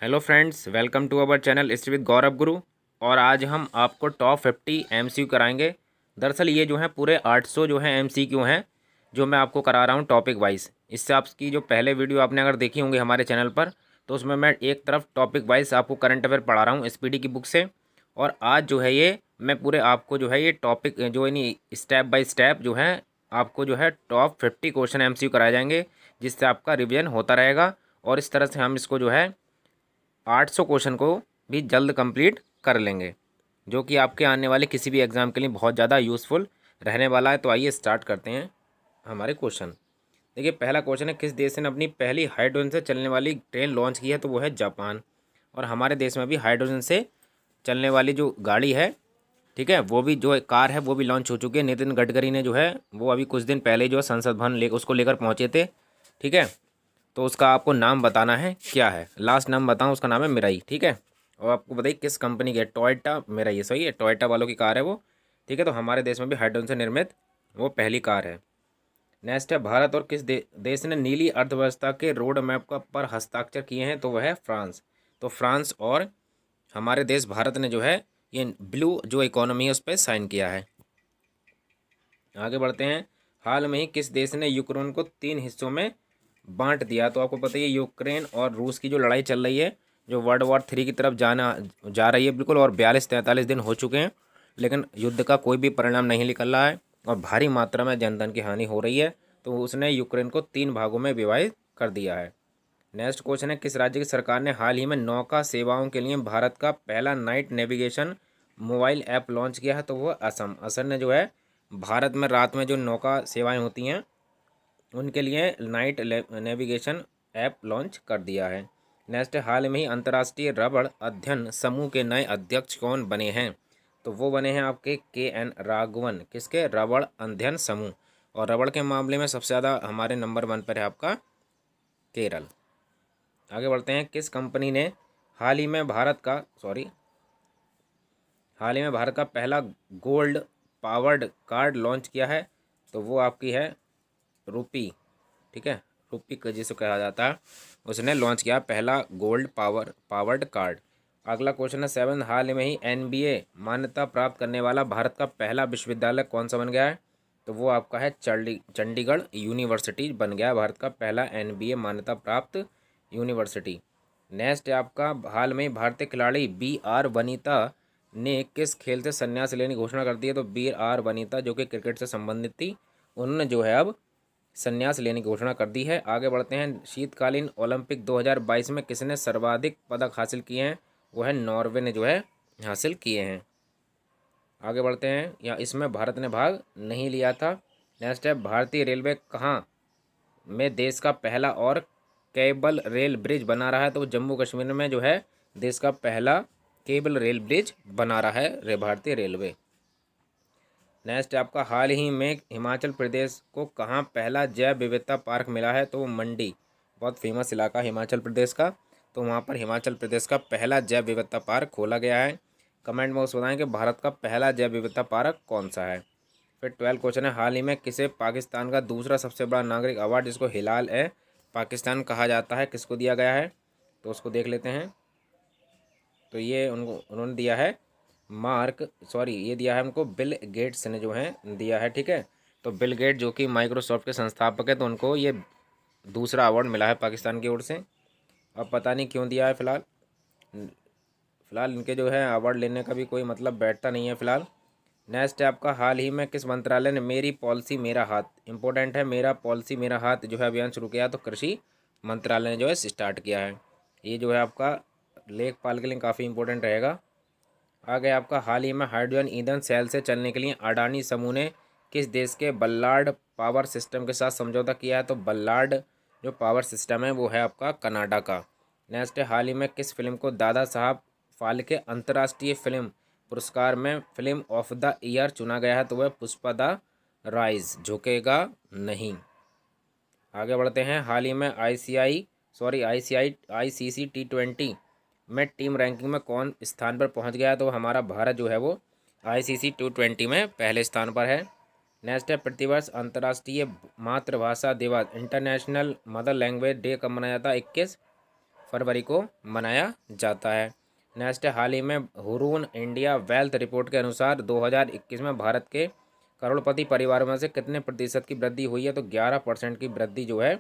Hello friends, welcome to our channel history with Gaurav Guru. और आज हम आपको टॉप 50 एमसीक्यू कराएंगे। दरअसल ये जो है पूरे 800 जो है एमसीक्यू हैं जो मैं आपको करा रहा हूँ टॉपिक वाइज। इससे आपकी जो पहले वीडियो आपने अगर देखी होंगी हमारे चैनल पर, तो उसमें मैं एक तरफ टॉपिक वाइज आपको करंट अफेयर पढ़ा रहा हूँ एसपीडी की बुक से। और आज जो है ये मैं पूरे आपको जो है ये टॉपिक जो यानी स्टेप बाय स्टेप जो है आपको जो है टॉप 50 क्वेश्चन एमसीक्यू कराए जाएंगे, जिससे आपका रिविजन होता रहेगा। और इस तरह से हम इसको जो है 800 क्वेश्चन को भी जल्द कंप्लीट कर लेंगे, जो कि आपके आने वाले किसी भी एग्ज़ाम के लिए बहुत ज़्यादा यूज़फुल रहने वाला है। तो आइए स्टार्ट करते हैं हमारे क्वेश्चन। देखिए, पहला क्वेश्चन है, किस देश ने अपनी पहली हाइड्रोजन से चलने वाली ट्रेन लॉन्च की है? तो वो है जापान। और हमारे देश में भी हाइड्रोजन से चलने वाली जो गाड़ी है, ठीक है, वो भी जो कार है वो भी लॉन्च हो चुकी है। नितिन गडकरी ने जो है वो अभी कुछ दिन पहले जो है संसद भवन ले उसको लेकर पहुँचे थे, ठीक है। तो उसका आपको नाम बताना है क्या है। लास्ट नाम बताऊं, उसका नाम है मिराई, ठीक है। और आपको बताइए किस कंपनी की है। टोयोटा मिराई, सही है, टोयोटा वालों की कार है वो, ठीक है। तो हमारे देश में भी हाइड्रोजन से निर्मित वो पहली कार है। नेक्स्ट है, भारत और किस देश ने नीली अर्थव्यवस्था के रोड मैप का पर हस्ताक्षर किए हैं? तो वह है फ्रांस। तो फ्रांस और हमारे देश भारत ने जो है ये ब्लू जो इकोनॉमी है उस पर साइन किया है। आगे बढ़ते हैं, हाल में ही किस देश ने यूक्रेन को 3 हिस्सों में बांट दिया? तो आपको पता है यूक्रेन और रूस की जो लड़ाई चल रही है, जो वर्ल्ड वॉर 3 की तरफ जा रही है बिल्कुल, और 42-43 दिन हो चुके हैं, लेकिन युद्ध का कोई भी परिणाम नहीं निकल रहा है और भारी मात्रा में जनधन की हानि हो रही है। तो उसने यूक्रेन को 3 भागों में विभाजित कर दिया है। नेक्स्ट क्वेश्चन है, किस राज्य की सरकार ने हाल ही में नौका सेवाओं के लिए भारत का पहला night navigation mobile app launch किया है? तो वो असम। असम ने जो है भारत में रात में जो नौका सेवाएं होती हैं उनके लिए नाइट नेविगेशन ऐप लॉन्च कर दिया है। नेक्स्ट, हाल में ही अंतर्राष्ट्रीय रबड़ अध्ययन समूह के नए अध्यक्ष कौन बने हैं? तो वो बने हैं आपके KN राघवन। किसके? रबड़ अध्ययन समूह। और रबड़ के मामले में सबसे ज़्यादा हमारे नंबर 1 पर है आपका केरल। आगे बढ़ते हैं, किस कंपनी ने हाल ही में भारत का पहला गोल्ड पावर्ड कार्ड लॉन्च किया है? तो वो आपकी है रूपी, ठीक है, रूपी का जिसे कहा जाता है, उसने लॉन्च किया पहला गोल्ड पावर्ड कार्ड। अगला क्वेश्चन है 7, हाल में ही NBA मान्यता प्राप्त करने वाला भारत का पहला विश्वविद्यालय कौन सा बन गया है? तो वो आपका है चंडीगढ़ यूनिवर्सिटी बन गया है भारत का पहला NBA मान्यता प्राप्त यूनिवर्सिटी। नेक्स्ट है आपका, हाल में भारतीय खिलाड़ी BR वनीता ने किस खेल से संन्यास लेने की घोषणा कर दी है? तो BR वनीता जो कि क्रिकेट से संबंधित थी, उन्होंने जो है अब संन्यास लेने की घोषणा कर दी है। आगे बढ़ते हैं, शीतकालीन ओलंपिक 2022 में किसने सर्वाधिक पदक हासिल किए हैं? वो है नॉर्वे ने जो है हासिल किए हैं। आगे बढ़ते हैं, या इसमें भारत ने भाग नहीं लिया था। नेक्स्ट है, भारतीय रेलवे कहाँ में देश का पहला और केबल रेल ब्रिज बना रहा है? तो जम्मू कश्मीर में जो है देश का पहला केबल रेल ब्रिज बना रहा है भारतीय रेलवे। नेक्स्ट आपका, हाल ही में हिमाचल प्रदेश को कहाँ पहला जैव विविधता पार्क मिला है? तो वो मंडी, बहुत फेमस इलाका हिमाचल प्रदेश का, तो वहाँ पर हिमाचल प्रदेश का पहला जैव विविधता पार्क खोला गया है। कमेंट में उस बताएं कि भारत का पहला जैव विविधता पार्क कौन सा है। फिर 12 क्वेश्चन है, हाल ही में किसे पाकिस्तान का दूसरा सबसे बड़ा नागरिक अवार्ड जिसको हिलाल ए पाकिस्तान कहा जाता है किसको दिया गया है? तो उसको देख लेते हैं। तो ये उन्होंने दिया है ये दिया है हमको बिल गेट्स ने जो है दिया है, ठीक है। तो बिल गेट जो कि माइक्रोसॉफ्ट के संस्थापक है, तो उनको ये दूसरा अवार्ड मिला है पाकिस्तान की ओर से। अब पता नहीं क्यों दिया है, फिलहाल इनके जो है अवार्ड लेने का भी कोई मतलब बैठता नहीं है फिलहाल। नेक्स्ट है आपका, हाल ही में किस मंत्रालय ने मेरी पॉलिसी मेरा हाथ, इंपॉर्टेंट है, मेरा पॉलिसी मेरा हाथ जो है अभियान शुरू किया? तो कृषि मंत्रालय ने जो है स्टार्ट किया है। ये जो है आपका लेखपाल के लिए काफ़ी इंपॉर्टेंट रहेगा। आ गया आपका, हाल ही में हाइड्रोजन ईंधन सेल से चलने के लिए अडानी समूह ने किस देश के बल्लार्ड पावर सिस्टम के साथ समझौता किया है? तो बल्लार्ड जो पावर सिस्टम है वो है आपका कनाडा का। नेक्स्ट है, हाल ही में किस फिल्म को दादा साहब फाल्के अंतर्राष्ट्रीय फिल्म पुरस्कार में फिल्म ऑफ द ईयर चुना गया है? तो वह पुष्पा द राइज, झुकेगा नहीं। आगे बढ़ते हैं, हाल ही में ICC T20 में टीम रैंकिंग में कौन स्थान पर पहुंच गया है? तो हमारा भारत जो है वो ICC T20 में पहले स्थान पर है। नेक्स्ट है, प्रतिवर्ष अंतर्राष्ट्रीय मातृभाषा दिवस इंटरनेशनल मदर लैंग्वेज डे कब मनाया जाता है? 21 फरवरी को मनाया जाता है। नेक्स्ट है, हाल ही में हुरून इंडिया वेल्थ रिपोर्ट के अनुसार 2021 में भारत के करोड़पति परिवारों में से कितने प्रतिशत की वृद्धि हुई है? तो 11% की वृद्धि जो है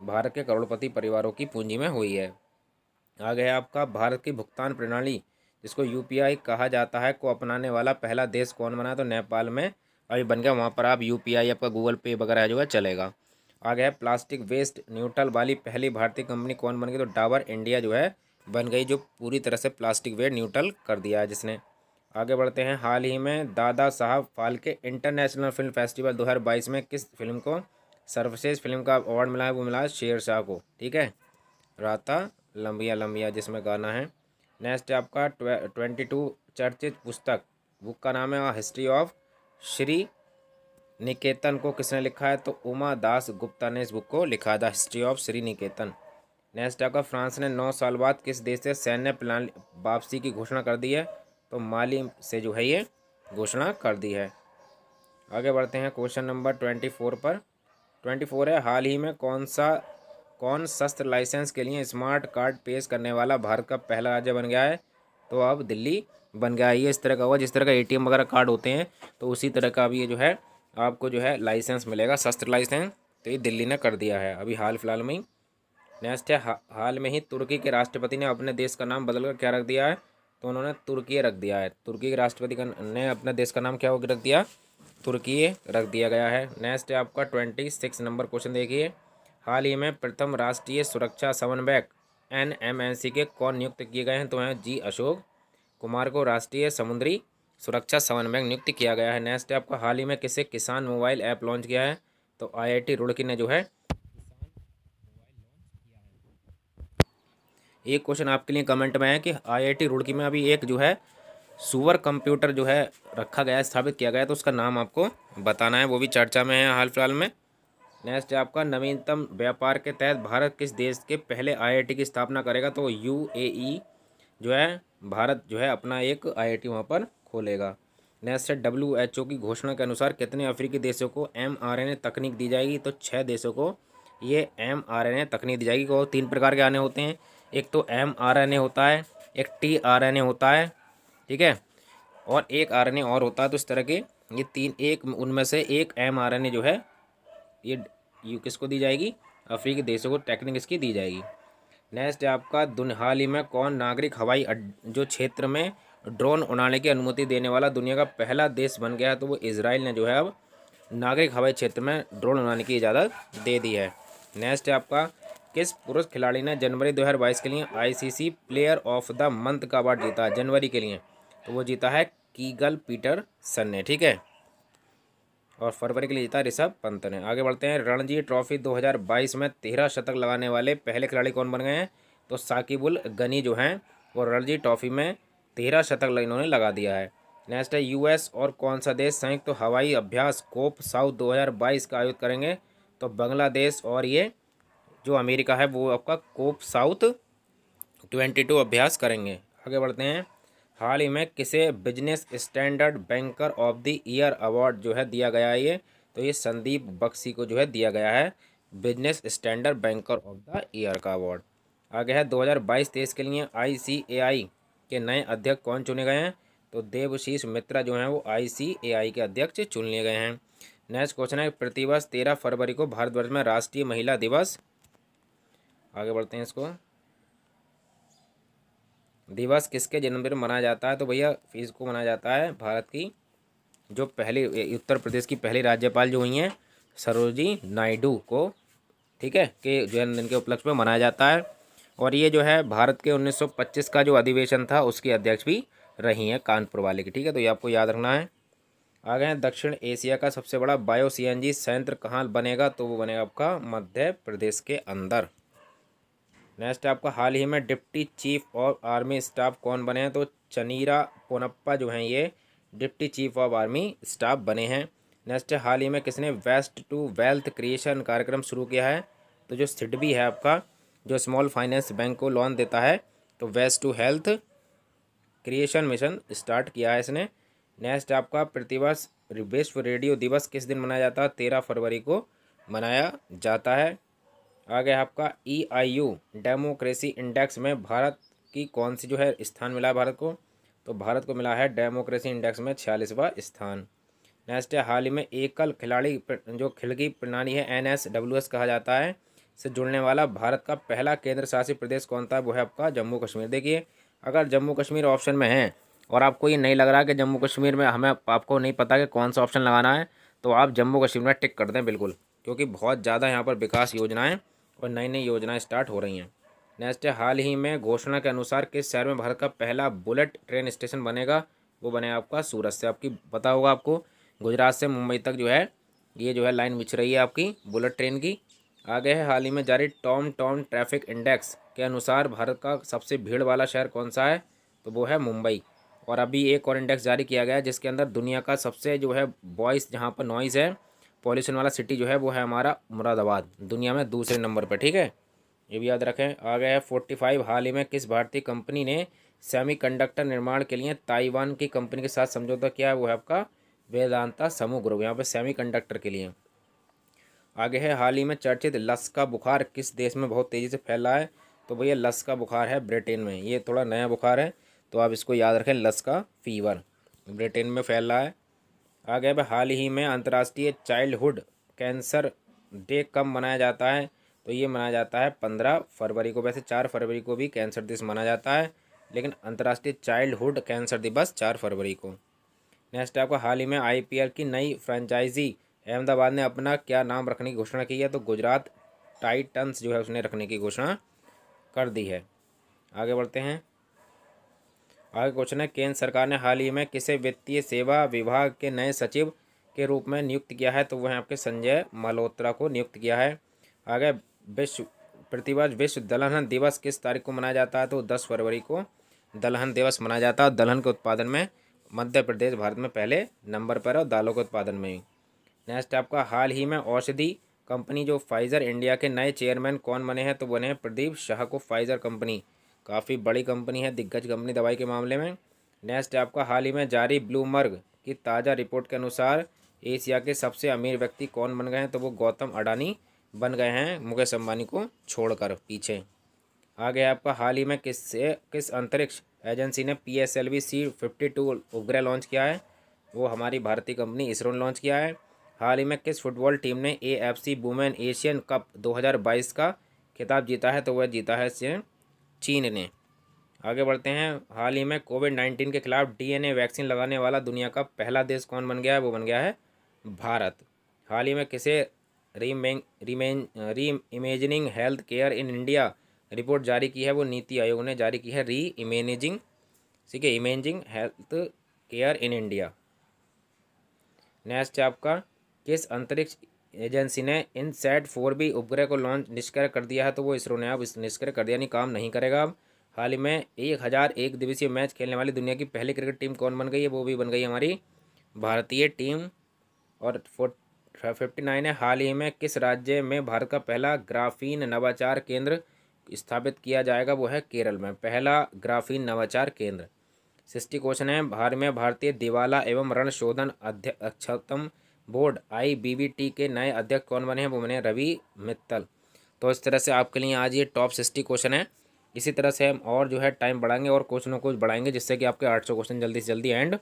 भारत के करोड़पति परिवारों की पूंजी में हुई है। आगे है आपका, भारत की भुगतान प्रणाली जिसको यूपीआई कहा जाता है को अपनाने वाला पहला देश कौन बना? तो नेपाल में अभी बन गया, वहाँ पर आप यूपीआई आपका गूगल पे वगैरह जो है चलेगा। आगे है, प्लास्टिक वेस्ट न्यूट्रल वाली पहली भारतीय कंपनी कौन बन गई? तो डाबर इंडिया जो है बन गई, जो पूरी तरह से प्लास्टिक वेस्ट न्यूट्रल कर दिया है जिसने। आगे बढ़ते हैं, हाल ही में Dada Saheb Phalke international film festival 2022 में किस फिल्म को सर्वश्रेष्ठ फिल्म का अवार्ड मिला है? वो मिला है शेरशाह को, ठीक है, राता लंबिया लंबिया जिसमें गाना है। नेक्स्ट है आपका 22 चर्चित पुस्तक, बुक का नाम है हिस्ट्री ऑफ श्री निकेतन को किसने लिखा है? तो उमा दास गुप्ता ने इस बुक को लिखा था, history of Shri Niketan. Next आपका, फ्रांस ने 9 साल बाद किस देश से सैन्य प्लान वापसी की घोषणा कर दी है? तो माली से जो है ये घोषणा कर दी है। आगे बढ़ते हैं क्वेश्चन नंबर 24 पर। 24 है, हाल ही में कौन शस्त्र लाइसेंस के लिए स्मार्ट कार्ड पेश करने वाला भारत का पहला राज्य बन गया है? तो अब दिल्ली बन गया है। ये इस तरह का हुआ, जिस तरह का एटीएम वगैरह कार्ड होते हैं तो उसी तरह का अभी ये जो है आपको जो है लाइसेंस मिलेगा, शस्त्र लाइसेंस, तो ये दिल्ली ने कर दिया है अभी हाल फिलहाल में ही। नेक्स्ट है, हाल में ही तुर्की के राष्ट्रपति ने अपने देश का नाम बदलकर क्या रख दिया है? तो उन्होंने तुर्की रख दिया है। तुर्की के राष्ट्रपति ने अपने देश का नाम क्या हो रख दिया? तुर्की रख दिया गया है। नेक्स्ट है आपका 26 नंबर क्वेश्चन देखिए, हाल ही में प्रथम राष्ट्रीय सुरक्षा समन्वयक NMNC के कौन नियुक्त किए गए हैं? तो हैं जी अशोक कुमार को राष्ट्रीय समुद्री सुरक्षा समन्वयक नियुक्त किया गया है। नेक्स्ट है आपका, हाल ही में किसे किसान मोबाइल ऐप लॉन्च किया है? तो IIT रुड़की ने जो है। एक क्वेश्चन आपके लिए कमेंट में है कि IIT रुड़की में अभी एक जो है सुपर कंप्यूटर जो है रखा गया है, स्थापित किया गया है, तो उसका नाम आपको बताना है, वो भी चर्चा में है हाल फिलहाल में। नेक्स्ट है आपका, नवीनतम व्यापार के तहत भारत किस देश के पहले IIT की स्थापना करेगा? तो UAE जो है भारत जो है अपना एक IIT वहाँ पर खोलेगा। नेक्स्ट है, WHO की घोषणा के अनुसार कितने अफ्रीकी देशों को mRNA तकनीक दी जाएगी? तो 6 देशों को ये mRNA तकनीक दी जाएगी। और 3 प्रकार के आने होते हैं, एक तो mRNA होता है, एक tRNA होता है, ठीक है, और एक RNA और होता है। तो इस तरह के ये 3, एक उनमें से एक mRNA जो है ये किसको दी जाएगी? अफ्रीकी देशों को टेक्निक इसकी दी जाएगी। नेक्स्ट है आपका, हाल ही में कौन नागरिक हवाई जो क्षेत्र में ड्रोन उड़ाने की अनुमति देने वाला दुनिया का पहला देश बन गया है? तो वो इजराइल ने जो है अब नागरिक हवाई क्षेत्र में ड्रोन उड़ाने की इजाज़त दे दी है। नेक्स्ट है आपका, किस पुरुष खिलाड़ी ने जनवरी 2022 के लिए ICC player of the month का अवार्ड जीता है जनवरी के लिए? तो वो जीता है कीगल पीटरसन ने, ठीक है, और फरवरी के लिए जीता ऋषभ पंत ने। आगे बढ़ते हैं, रणजी ट्रॉफी 2022 में 13 शतक लगाने वाले पहले खिलाड़ी कौन बन गए हैं? तो साकिब उल गनी जो हैं वो रणजी ट्रॉफी में 13 शतक इन्होंने लगा दिया है। नेक्स्ट है, US और कौन सा देश संयुक्त तो हवाई अभ्यास कोप साउथ 2022 का आयोजित करेंगे? तो बांग्लादेश और ये जो अमेरिका है वो आपका कोप साउथ 22 अभ्यास करेंगे। आगे बढ़ते हैं, हाल ही में किसे business standard banker of the year award जो है दिया गया है? तो ये संदीप बख्शी को जो है दिया गया है business standard banker of the year का अवार्ड। आगे है, 2022-23 के लिए ICAI के नए अध्यक्ष कौन चुने गए हैं? तो देवशीष मित्रा जो हैं वो ICAI के अध्यक्ष चुन लिए गए हैं। नेक्स्ट क्वेश्चन है, प्रतिवर्ष 13 फरवरी को भारतवर्ष में राष्ट्रीय महिला दिवस, आगे बढ़ते हैं इसको, दिवस किसके जन्मदिन मनाया जाता है? तो भैया इसको मनाया जाता है भारत की जो पहली उत्तर प्रदेश की पहली राज्यपाल जो हुई हैं सरोजिनी नायडू को, ठीक है, के जन्मदिन के उपलक्ष्य में मनाया जाता है। और ये जो है भारत के 1925 का जो अधिवेशन था उसकी अध्यक्ष भी रही हैं कानपुर वाले की, ठीक है, तो ये आपको याद रखना है। आगे हैं, दक्षिण एशिया का सबसे बड़ा बायो CNG संयंत्र कहाँ बनेगा? तो वो बनेगा आपका मध्य प्रदेश के अंदर। नेक्स्ट आपका, हाल ही में deputy chief of army staff कौन बने हैं? तो चनीरा पोनप्पा जो हैं ये deputy chief of army staff बने हैं। नेक्स्ट है, हाल ही में किसने वेस्ट टू वेल्थ क्रिएशन कार्यक्रम शुरू किया है? तो जो सिडबी है आपका जो स्मॉल फाइनेंस बैंक को लोन देता है, तो waste to wealth creation mission start किया है इसने। नेक्स्ट आपका, प्रतिवर्ष विश्व रेडियो दिवस किस दिन मनाया जाता है? 13 फरवरी को मनाया जाता है। आ गया आपका EIU डेमोक्रेसी इंडेक्स में भारत की कौन सी जो है स्थान मिला है भारत को, तो भारत को मिला है डेमोक्रेसी इंडेक्स में 46वां स्थान। नेक्स्ट है, हाल ही में एकल खिलाड़ी जो खिड़की प्रणाली है NSWS कहा जाता है से जुड़ने वाला भारत का पहला केंद्र शासित प्रदेश कौन था, वो है आपका जम्मू कश्मीर। देखिए अगर जम्मू कश्मीर ऑप्शन में है और आपको ये नहीं लग रहा कि जम्मू कश्मीर में हमें आपको नहीं पता कि कौन सा ऑप्शन लगाना है, तो आप जम्मू कश्मीर में टिक कर दें बिल्कुल, क्योंकि बहुत ज़्यादा यहाँ पर विकास योजनाएं और नई नई योजनाएं स्टार्ट हो रही हैं। नेक्स्ट है, हाल ही में घोषणा के अनुसार किस शहर में भारत का पहला बुलेट ट्रेन स्टेशन बनेगा, वो बनेगा आपका सूरत से। आपकी पता होगा आपको गुजरात से मुंबई तक जो है ये जो है लाइन बिछ रही है आपकी बुलेट ट्रेन की। आगे है, हाल ही में जारी टॉम ट्रैफिक इंडेक्स के अनुसार भारत का सबसे भीड़ वाला शहर कौन सा है, तो वो है मुंबई। और अभी एक और इंडेक्स जारी किया गया है जिसके अंदर दुनिया का सबसे जो है वॉइस जहाँ पर नॉइज़ है पॉल्यूशन वाला सिटी जो है वो है हमारा मुरादाबाद, दुनिया में दूसरे नंबर पर। ठीक है, ये भी याद रखें। आ गया है 45, हाल ही में किस भारतीय कंपनी ने सेमीकंडक्टर निर्माण के लिए ताइवान की कंपनी के साथ समझौता किया है, वो है आपका वेदांता समूह ग्रुप, यहाँ पर सेमीकंडक्टर के लिए। आगे है, हाल ही में चर्चित लस का बुखार किस देश में बहुत तेज़ी से फैला है, तो भैया लस का बुखार है ब्रिटेन में। ये थोड़ा नया बुखार है तो आप इसको याद रखें, लस का फीवर ब्रिटेन में फैल रहा है। आगे है, हाल ही में अंतर्राष्ट्रीय चाइल्डहुड कैंसर डे कब मनाया जाता है, तो ये मनाया जाता है 15 फरवरी को। वैसे 4 फरवरी को भी कैंसर दिवस मनाया जाता है, लेकिन अंतर्राष्ट्रीय चाइल्डहुड कैंसर दिवस 4 फरवरी को। नेक्स्ट है आपका, हाल ही में IPL की नई फ्रेंचाइजी अहमदाबाद ने अपना क्या नाम रखने की घोषणा की है, तो गुजरात टाइटंस जो है उसने रखने की घोषणा कर दी है। आगे बढ़ते हैं। आगे क्वेश्चन है, केंद्र सरकार ने हाल ही में किसे वित्तीय सेवा विभाग के नए सचिव के रूप में नियुक्त किया है, तो वह आपके संजय मल्होत्रा को नियुक्त किया है। आगे, प्रतिवर्ष विश्व दलहन दिवस किस तारीख को मनाया जाता है, तो 10 फरवरी को दलहन दिवस मनाया जाता है। दलहन के उत्पादन में मध्य प्रदेश भारत में पहले नंबर पर है और दालों के उत्पादन में ही। नेक्स्ट आपका, हाल ही में औषधि कंपनी जो फाइज़र इंडिया के नए चेयरमैन कौन बने हैं, तो बने हैं प्रदीप शाह को। फाइज़र कंपनी काफ़ी बड़ी कंपनी है, दिग्गज कंपनी दवाई के मामले में। नेक्स्ट आपका, हाल ही में जारी ब्लूमबर्ग की ताज़ा रिपोर्ट के अनुसार एशिया के सबसे अमीर व्यक्ति कौन बन गए हैं, तो वो गौतम अडानी बन गए हैं, मुकेश अंबानी को छोड़कर पीछे। आगे आपका, हाल ही में किस अंतरिक्ष एजेंसी ने PSLV C-52 उपग्रह लॉन्च किया है, वो हमारी भारतीय कंपनी इसरो ने लॉन्च किया है। हाल ही में किस फुटबॉल टीम ने AFC वुमेन एशियन कप 2022 का खिताब जीता है, तो वह जीता है चीन ने। आगे बढ़ते हैं। हाल ही में कोविड-19 के खिलाफ DNA वैक्सीन लगाने वाला दुनिया का पहला देश कौन बन गया है, वो बन गया है भारत। हाल ही में किसे री imagining health care in India report जारी की है, वो नीति आयोग ने जारी की है री इमेजिंग, ठीक है, imaging health care in India. Next आपका, किस अंतरिक्ष एजेंसी ने INSAT-4B उपग्रह को लॉन्च निष्क्रिय कर दिया है, तो वो इसरो ने अब निष्क्रिय कर दिया, नहीं काम नहीं करेगा अब। हाल ही में 1001 दिवसीय मैच खेलने वाली दुनिया की पहली क्रिकेट टीम कौन बन गई है, वो भी बन गई हमारी भारतीय टीम। और 59 है, हाल ही में किस राज्य में भारत का पहला ग्राफीन नवाचार केंद्र स्थापित किया जाएगा, वो है केरल में, पहला ग्राफीन नवाचार केंद्र। 60 क्वेश्चन है, भारतीय दिवाला एवं ऋण शोधन अध्यक्षतम बोर्ड IBBT के नए अध्यक्ष कौन बने हैं, वो बने रवि मित्तल। तो इस तरह से आपके लिए आज ये टॉप 60 क्वेश्चन है। इसी तरह से हम और जो है टाइम बढ़ाएंगे और क्वेश्चनों को बढ़ाएंगे, जिससे कि आपके 800 क्वेश्चन जल्दी से जल्दी एंड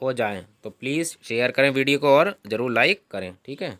हो जाएं। तो प्लीज़ शेयर करें वीडियो को और ज़रूर लाइक करें, ठीक है।